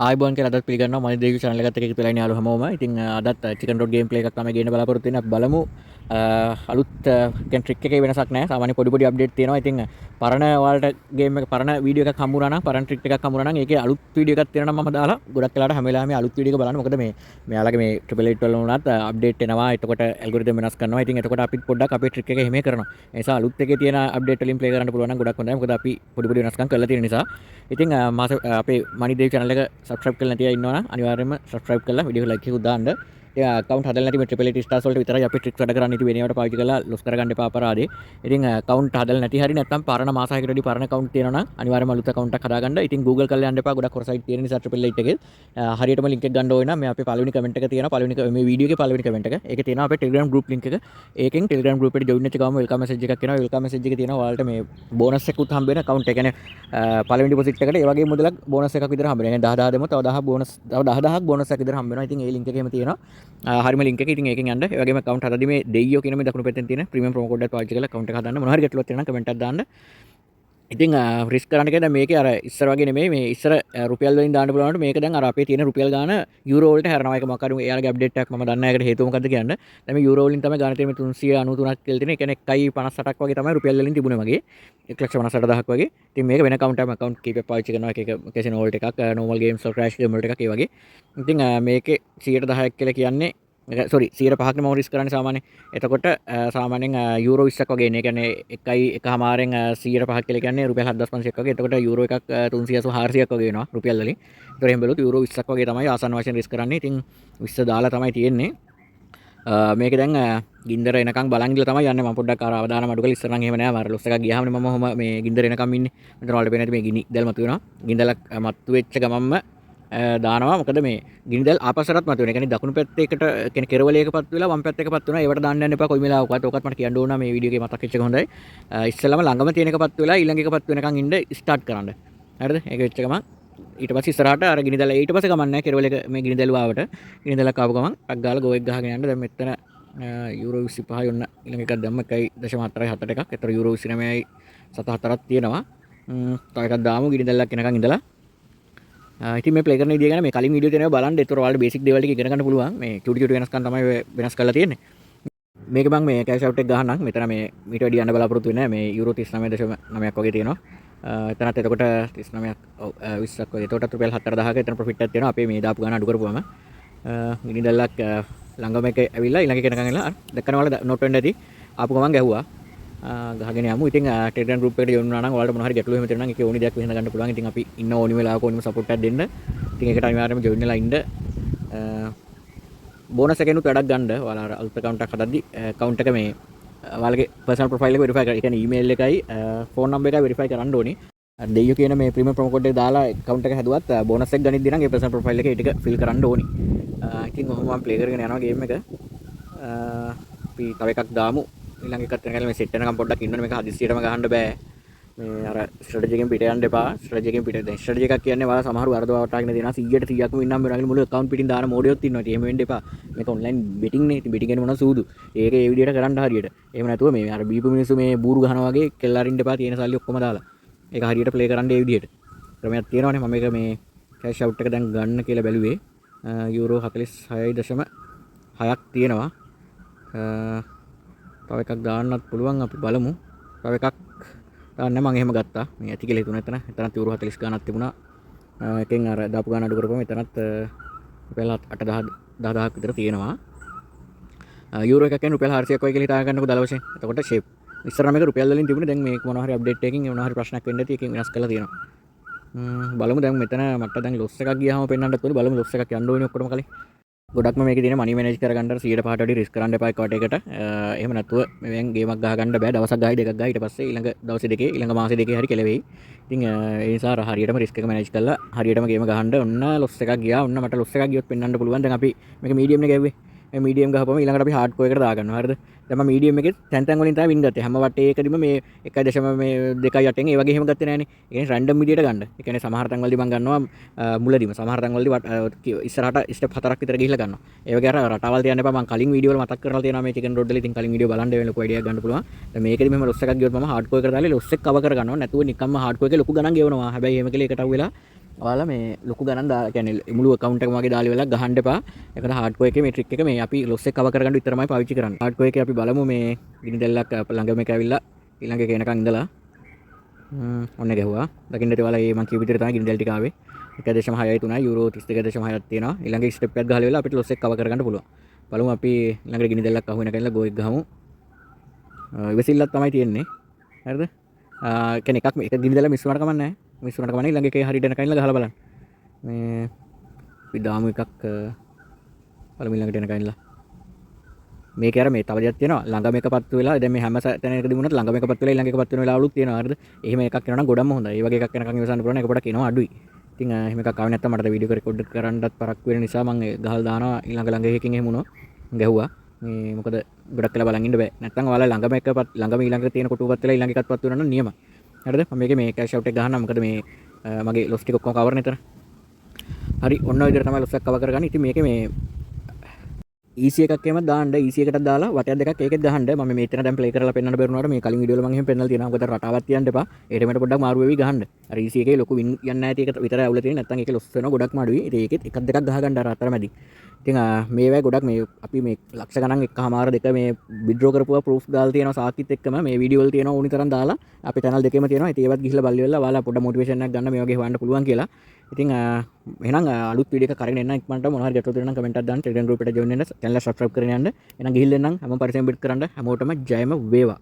ආයිබෝන් කියලා අදත් පිළිගන්නවා මම දේවි channel එකත් එක්ක එකතු වෙලා ඉන්නේ යාළුවෝ හැමෝම. ඉතින් අදත් chicken road gameplay එකක් තමයි ගේන්න බලාපොරොත්තු වෙන්නේ. අපි බලමු අලුත් කියන්නේ trick එකේ වෙනසක් නැහැ. සාමාන්‍ය පොඩි පොඩි update තියෙනවා. ඉතින් පරණ ඔයාලට game එක පරණ වීඩියෝ එකක් හම්බුනා නම් පරණ trick එකක් හම්බුනා නම් ඒකේ අලුත් වීඩියෝ එකක් තියෙනවා නම් මම දාලා ගොඩක් වෙලාවට හැම වෙලාවෙම අලුත් වීඩියෝ එක බලන්න. මොකද මේ මෙයාලගේ මේ 888 වල උනත් update එනවා. එතකොට algorithm වෙනස් කරනවා. ඉතින් එතකොට අපිත් පොඩ්ඩක් අපේ trick එක එහෙම කරනවා. ඒ නිසා අලුත් එකේ තියෙන update වලින් play කරන්න පුළුවන් නම් ගොඩක් හොඳයි. මොකද අපි පොඩි පොඩි වෙනස්කම් කරලා තියෙන නිසා. ඉතින් මාස අපේ මනි දේව් channel එක subscribe කරලා නැතිව ඉන්නවා නම් අනිවාර්යයෙන්ම subscribe කරලා වීඩියෝ එක like එකකුත් දාන්න. ඉතින් account හදලා නැති මේ 888 stars වලට විතරයි අපි tricks වැඩ කරන්න. ඉතින් වෙන ඒවාට පාවිච්චි කරලා ලොස් කරගන්න එපා අපරාධේ. ඉතින් account හදලා නැති හරි නැත්නම් පරණ මාස 6කට වැඩි පරණ account තියෙනවා නම් අනිවාර්යයෙන්ම අලුත් account එකක් හදාගන්න. ඉතින් Google කරලා යන්න එපා. ගොඩක් හොර site තියෙන නිසා 888 එකේ හරියටම link එක ගන්න ඕන නම් මේ අපේ පළවෙනි comment එක තියෙනවා. පළවෙනි මේ වීඩියෝ එකේ පළවෙනි comment එක. ඒකේ තියෙනවා අපේ Telegram group link එක. ඒකෙන් Telegram group එකට join වෙච්ච ගමන් welcome message එකක් එනවා. welcome message එකේ තියෙනවා ඔයාලට මේ bonus එකකුත් හම්බ වෙන account එක. කියන්නේ පළවෙනි deposit එකට ඒ වගේ මුදලක් bonus එකක් විතර හම්බ වෙනවා. يعني 10000 දෙමු තව 1000 bonus තව 10000ක් bonus එකක් විතර හම්බ වෙනවා. ඉතින් ඒ link එකේම තියෙනවා. හරිම link එක. ඉතින් ඒකෙන් යන්න. ඒ වගේම account හදද්දි මේ දෙයියෝ කියන මේ දකුණු පැත්තෙන් තියෙන premium promo code එකක් පාවිච්චි කරලා account එක හදන්න. මොනවා හරි ගැටලුවක් තියෙනවා නම් comment එකක් දාන්න. ඉතින් රිස්ක් කරන්න කියලා දැන් මේකේ අර ඉස්සර වගේ නෙමෙයි මේ ඉස්සර රුපියල් වලින් දාන්න පුළුවන් මේක දැන් අර අපේ තියෙන රුපියල් ගාන යුරෝ වලට හැරෙනවා. ඒක මොකක් හරි එයාලගේ අප්ඩේට් එකක් මම දන්නේ නැහැ. ඒකට හේතුව මොකද්ද කියන්න. දැන් මේ යුරෝ වලින් තමයි ගාන තියෙන්නේ 393ක් කියලා තියෙන. ඒ කියන්නේ 1.58ක් වගේ තමයි රුපියල් වලින් තිබුණේ වගේ. 1,58,000ක් වගේ. ඉතින් මේක වෙන account කීපයක් පාවිච්චි කරනවා. එක කැසිනෝ වලට එකක්, normal games වල crash game වලට එකක් ඒ වගේ. ඉතින් මේකේ 10%ක් කියලා කියන්නේ sorry 105ක් නේ මම රිස්ක් කරන්නේ සාමාන්‍යයෙන්. එතකොට සාමාන්‍යයෙන් යූරෝ 20ක් වගේ එන්නේ. ඒ කියන්නේ 1.5මාරෙන් 105ක් කියලා කියන්නේ රුපියල් 7500ක් වගේ. එතකොට යූරෝ එකක් 384ක් වගේ වෙනවා රුපියල් වලින්. ඒතකොට එහෙම බැලුවොත් යූරෝ 20ක් වගේ තමයි ආසන්න වශයෙන් රිස්ක් කරන්නේ. ඉතින් 20 දාලා තමයි තියෙන්නේ. මේක දැන් ගින්දර එනකම් බලන් ඉඳලා තමයි යන්නේ. මම පොඩ්ඩක් අර අවදානම අඩු කරලා ඉස්සර නම් එහෙම නෑ. මම ලොස් එකක් ගියාම මම ඔහම මේ ගින්දර එනකම් ඉන්නේ. මෙතන වලට පේන්නේ මේ ගිනි දැල් මතු වෙනවා. ගින්දලක් මතු වෙච්ච ගමන්ම දානවා. මොකද මේ ගිනි දැල් ආපස්සටත් මතුවෙන. ඒ කියන්නේ දකුණු පැත්තේකට කියන්නේ කෙරවලයකපත් වෙලා වම් පැත්තකපත් වෙනවා. ඒවට දාන්න යන්න එපා කොයි වෙලාවකවත්. ඕකත් මට කියන්න ඕන මේ වීඩියෝ එකේ මතක් වෙච්ච එක හොඳයි. ඉස්සෙල්ලාම ළඟම තියෙන එකපත් වෙලා ඊළඟ එකපත් වෙනකන් ඉන්න ස්ටාර්ට් කරන්න. හරිද? ඒක වෙච්ච ගමන් ඊට පස්සේ ඉස්සරහට අර ගිනි දැල් ඊට පස්සේ ගමන් නැහැ කෙරවලයක මේ ගිනි දැල් වාවට. ගිනි දැල්ක් ආපු ගමන් ටක් ගාලා ගෝ එක ගහගෙන යන්න. දැන් මෙතන යුරෝ 25 ඔන්න ඊළඟ එකක් දැම්ම 1.4යි 7 එකක්. ඒතර යුරෝ 29යි 7.4ක් තියෙනවා. තව එකක් දාමු ගිනි දැල්ලක් එනකන් ඉඳලා. ඉතින් මේ ප්ලේ කරන විදිය ගැන මේ කලින් වීඩියෝ තියෙනවා බලන්න. ඒතර ඔයාලට බේසික් දේවල් ටික ඉගෙන ගන්න පුළුවන්. මේ චුටි චුටි වෙනස්කම් තමයි වෙනස් කරලා තියෙන්නේ. මේක මම මේ කැෂ් අවුට් එක ගහන්නම්. මෙතන මේ මීට වැඩි යන්න බලාපොරොත්තු වෙන්නේ නැහැ. මේ යුරෝ 39.9ක් වගේ තියෙනවා. එතනත් එතකොට 39ක් 20ක් වගේ. එතකොට රුපියල් 4000ක එතන ප්‍රොෆිට් එකක් තියෙනවා. අපේ මේ දාපු ගාන අඩු කරපුවම. ගිනි දැල්ලක් ළඟම එක ඇවිල්ලා ඊළඟ එක එනකන් එලා දැක්කම ඔයාලා නෝට් වෙන්න ඇති. ආපු ගමන් ගැහුවා. ගහගෙන යමු. ඉතින් ටෙලිග්‍රෑම් ගෲප් එකට ජොයින් වුණා නම් ඔයාලට මොනවා හරි ගැටලු එහෙම තියෙනවා නම් ඒකේ ඕනි දෙයක් විසඳ ගන්න පුළුවන්. ඉතින් අපි ඉන්න ඕනි වෙලාවක ඕනිම සපෝට් එකක් දෙන්න. ඉතින් ඒකට අනිවාර්යයෙන්ම ජොයින් වෙලා ඉන්න. බෝනස් එකෙනුත් වැඩක් ගන්න. ඔයාලා අර අලුත් account එකක් හදද්දි account එක මේ ඔයාලගේ personal profile එක verify කරලා, ඒ කියන්නේ email එකයි phone number එකයි verify කරන්න ඕනි. අර දෙයියෝ කියන මේ premium promo code එක දාලා account එක හැදුවත් බෝනස් එක ගනිද්දී නම් ඒ personal profile එකේ ඒ ටික fill කරන්න ඕනි. ඉතින් ඔහොම මම play කරගෙන යනවා game එක. අපි තව එකක් දාමු. ඊළඟ එකත් වෙනකල් මේ සෙට් වෙනකම් පොඩ්ඩක් ඉන්න ඕනේ. මේක හදිස්සියටම ගහන්න බෑ. මේ අර ස්ට්‍රැටජි එකෙන් පිට යන්න එපා. ස්ට්‍රැටජි එකෙන් පිට දැන් ස්ට්‍රැටජි එකක් කියන්නේ ඔයාලා සමහර වරදවටාගෙන දෙනවා 100%ක්ම වින්නම් වෙනවා. මුළු account පිටින් දාන මෝඩයොත් ඉන්නවා. ඉතින් එහෙම වෙන්න එපා. මේක online betting නේ. ඉතින් betting කියන්නේ මොනවා සූදු. ඒක ඒ විදිහට කරන්න හරියට. එහෙම නැතුව මේ අර බීපු මිනිස්සු මේ බූරු ගහනවා වගේ කෙල්ල අරින්න එපා. තියෙන සල්ලි ඔක්කොම දාලා. ඒක හරියට ප්ලේ කරන්න ඒ විදිහට. ක්‍රමයක් තියෙනවානේ. මම මේක මේ කැෂ් අවුට් එක දැන් ගන්න කියලා බැලුවේ. යූරෝ 46.6ක් තියෙනවා. තව එකක් දාන්නත් පුළුවන්. අපි බලමු. තව එකක් දාන්න මම එහෙම ගත්තා. මේ ඇති කියලා හිතුණා එතන. එතනත් යූරෝ 40 ගාණක් තිබුණා. එකෙන් අර දාපු ගාණ අඩු කරපුවම එතනත් රුපියල් 10000ක් විතර තියෙනවා. යූරෝ එකක් කියන්නේ රුපියල් 400ක් වගේ කියලා හිතා ගන්නකො දල වශයෙන්. එතකොට ෂේප්. ඉස්සර මේක රුපියල් වලින් තිබුණේ. දැන් මේක මොනවා හරි අප්ඩේට් එකකින් මොනවා හරි ප්‍රශ්නයක් වෙන්න ඇති. එකකින් වෙනස් කරලා තියෙනවා. බලමු දැන් මෙතන මට දැන් ලොස් එකක් ගියාම පෙන්වන්නත් ඕනේ. බලමු ලොස් එකක් යන්න ඕනේ ඔක්කොම කලින්. ගොඩක්ම මේකේ තියෙන මනි මැනේජ් කරගන්න 105ට වැඩි රිස්ක් කරන්න එපා එකට එකට. එහෙම නැතුව මෙවෙන් ගේමක් ගහ ගන්න බෑ. දවසක් ගහයි දෙකක් ගහයි ඊට පස්සේ ඊළඟ දවස් දෙකේ ඊළඟ මාස දෙකේ හරි කෙලවෙයි. ඉතින් ඒ නිසා හරියටම රිස්ක් එක මැනේජ් කරලා හරියටම ගේම ගහන්න. ඔන්න ලොස් එකක් ගියා. ඔන්න මට ලොස් එකක් ගියොත් පෙන්වන්න පුළුවන්. දැන් අපි මේක මීඩියම් නේ ගැව්වේ. මේ මීඩියම් ගහපුවම ඊළඟට අපි හાર્ඩ් කෝ එකට දාගන්නවා. හරිද? දැන් මම මීඩියම් එකේ තැන් තැන් වලින් තමයි වින් ගත්තේ. හැම වටේකදීම මේ 1.2 ඒ වගේ එහෙම ගත්තේ නෑනේ. ඒ කියන්නේ රැන්ඩම් විදියට ගන්න. ඒ කියන්නේ සමහර තැන් වලදී මම ගන්නවා මුලදීම. සමහර තැන් වලදී ඉස්සරහට ස්ටෙප් 4ක් විතර ගිහිල්ලා ගන්නවා. ඒ වගේ අර රටාවල් තියන්න එපා. මම කලින් වීඩියෝ වල මතක් කරලා තියෙනවා මේ චිකන් රෝඩ් වල. ඉතින් කලින් වීඩියෝ බලන්න වෙන ලොකු අයිඩියක් ගන්න පුළුවන්. දැන් මේකෙදි මෙහෙම ලොස් එකක් ගියොත් මම හાર્ඩ්කෝර් එකට දාලා ලොස් එක කවර් කර ගන්නවා. නැතුව නිකම්ම හાર્ඩ්කෝර් එකේ ලොකු ගණන් ගෙවනවා. හැබැයි එහෙම කියලා එකට අහුවෙලා ඔයාලා මේ ලොකු ගණන් කියන්නේ මුළු account එකම වගේ දාලා වෙලා ගහන්න එපා. ඒකට hardcore එකේ මේ trick එක මේ අපි loss එක cover කරගන්න විතරමයි පාවිච්චි කරන්නේ. hardcore එකේ අපි බලමු මේ ගිනි දැල්ලක් ළඟම එක ඇවිල්ලා ඊළඟ එක එනකන් ඉඳලා ඔන්න ගැහුවා. දකින්න ඇති ඔයාලා මේ මං කියපු විදිහට තමයි ගිනි දැල් ටික ආවේ. 1.6යි 3යි යුරෝ 32.6ක් තියෙනවා. ඊළඟ step එකක් ගහලා වෙලා අපිට loss එක cover කරගන්න පුළුවන්. බලමු අපි ළඟට ගිනි දැල්ලක් අහු වෙනකන් ඉඳලා go එක ගහමු. ඉවසිල්ලක් තමයි තියෙන්නේ. හරිද? කියන්නේ එකක් එක ගිනි දැල්ල මිස් වුණාට කමක් නැහැ. මිස් වුණාට කමක් නැහැ. ඊළඟ එකේ හරියට එනකන් ඉඳලා ගහලා බලන්න. මේ අපි දාමු එකක් බලමු ඊළඟට එනකන් ඉඳලා. මේක අර මේ තව දෙයක් තියෙනවා ළඟම එකපත් වෙලා දැන් මේ හැම තැනකදී වුණත් ළඟම එකපත් වෙලා ඊළඟ එකපත් වෙන වෙලාවලුත් තියෙනවා හරිද? එහෙම එකක් එනවා නම් ගොඩක්ම හොඳයි. ඒ වගේ එකක් එනකන් ඉවසන්න පුළුවන්. ඒක පොඩක් එනවා අඩුයි. ඉතින් එහෙම එකක් ආවේ නැත්තම් මට වීඩියෝ එක රෙකෝඩ් කරන්නත් පරක්කු වෙන නිසා මම ගහලා දානවා ඊළඟ එකකින් එහෙම වුණා. ගැහුවා. මේ මොකද ගොඩක් වෙලා බලන් ඉන්න බෑ. නැත්තම් ඔයාලා ළඟම ඊළඟ තියෙන කොටුවපත් වෙලා ඊළඟ එකක්පත් වෙනවා නම් නියමයි. හරිද? මම මේකේ මේ කැෂ් අවුට් එක ගහනවා. මොකද මේ මගේ ලොස් ටික ඔක්කොම කවර් නෙතර. හරි ඔන්න ඔය විදිහට තමයි ලොස් එක කවර් කරගන්නේ. ඉතින් මේකේ මේ EC එකක් එහෙම දාන්න EC එකකට දාලා වටයක් දෙකක් ඒකෙත් ගහන්න මම මෙතන දැන් ප්ලේ කරලා පෙන්වන්න බැරුණාට මේ කලින් වීඩියෝ වල මම එහෙම පෙන්නලා තියෙනවා මොකද රටාවක් තියන්න එපා ඒකට මට පොඩ්ඩක් මාරු වෙවි ගහන්න අර EC එකේ ලොකු වින් යන්නේ නැති එක විතරයි අවුල තියෙන්නේ නැත්නම් ඒකේ ලොස් වෙනවා ගොඩක්ම අඩුයි ඉතින් ඒකෙත් එකක් දෙකක් ගහගන්න අර අතරමැදි ඉතින් මේ වෙයි ගොඩක් මේ අපි මේ ලක්ෂ ගණන් එකමාර දෙක මේ විඩ්‍රෝ කරපුවා ප්‍රූෆ් දාලා තියෙනවා සාක්කිත් එක්කම මේ වීඩියෝ වල තියෙනවා ඕනි තරම් දාලා අපේ channel දෙකේම තියෙනවා ඉතින් ඒවත් ගිහිල්ලා බලලි වෙලා ඔයාලා පොඩ්ඩක් මොටිවේෂන් එකක් ගන්න මේ වගේ හොයන්න පුළුවන් කියලා ඉතින් එහෙනම් අලුත් වීඩියෝ එකක් කරගෙන එන්න ඉක්මනට මොනවා හරි ගැටලු තියෙනවා නම් කමෙන්ට් එකක් දාන්න Telegram group එකට join වෙන්න channel එක subscribe කරගෙන යන්න එහෙනම් ගිහිල්ලා එන්නම් හැමෝම පරිස්සම් බිට් කරන්න හැමෝටම ජයම වේවා